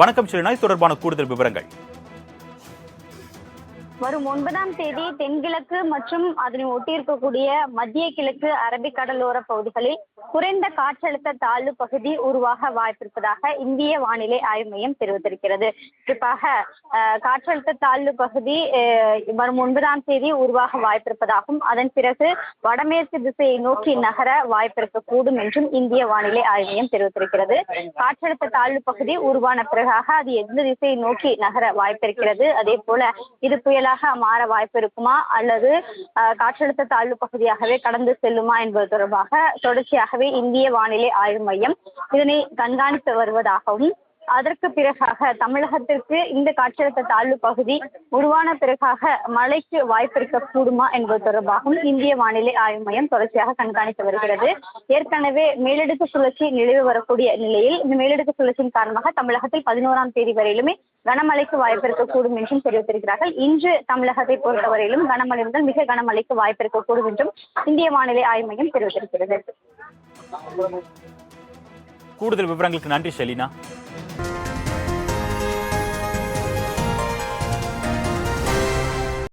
வணக்கம் ஷெலினா, இது தொடர்பான கூடுதல் விவரங்கள். வரும் 9ஆம் தேதி தென்கிழக்கு மற்றும் அதனை ஒட்டியிருக்கக்கூடிய மத்திய கிழக்கு அரபிக்கடலோர பகுதிகளில் குறைந்த காற்றழுத்த தாழ்வு பகுதி உருவாக வாய்ப்பிருப்பதாக இந்திய வானிலை ஆய்வு மையம் தெரிவித்திருக்கிறது. குறிப்பாக காற்றழுத்த தாழ்வு பகுதி வரும் 9ஆம் தேதி உருவாக வாய்ப்பிருப்பதாகவும் அதன் பிறகு வடமேற்கு திசையை நோக்கி நகர வாய்ப்பிருக்கக்கூடும் என்றும் இந்திய வானிலை ஆய்வு மையம் தெரிவித்திருக்கிறது. காற்றழுத்த தாழ்வு பகுதி உருவான பிறகாக அது எந்த திசையை நோக்கி நகர வாய்ப்பிருக்கிறது, அதே போல இது புயலாக மாற வாய்ப்பு இருக்குமா அல்லது காற்றழுத்த தாழ்வு பகுதியாகவே கடந்து செல்லுமா என்பது தொடர்பாக தொடர்ச்சியாகவே இந்திய வானிலை ஆய்வு மையம் இதனை கண்காணித்து வருவதாகவும், அதற்கு பிறகாக தமிழகத்திற்கு இந்த காற்றழுத்த தாழ்வு பகுதி உருவான பிறகாக மழைக்கு வாய்ப்பிருக்க கூடுமா என்பது தொடர்பாகவும் இந்திய வானிலை ஆய்வு மையம் தொடர்ச்சியாக கண்காணித்து வருகிறது. ஏற்கனவே மேலடுக்கு சுழற்சி நிலவி வரக்கூடிய நிலையில் இந்த மேலடுக்கு சுழற்சியின் காரணமாக தமிழகத்தில் 11ஆம் தேதி வரையிலுமே கனமழைக்கு வாய்ப்பிருக்கக்கூடும் என்றும் தெரிவித்திருக்கிறார்கள். இன்று தமிழகத்தை பொறுத்தவரையிலும் கனமழை முதல் மிக கனமழைக்கு வாய்ப்பிருக்கக்கூடும் என்றும் இந்திய வானிலை ஆய்வு மையம் தெரிவித்திருக்கிறது. கூடுதல் விவரங்களுக்கு நன்றி ஷெலினா.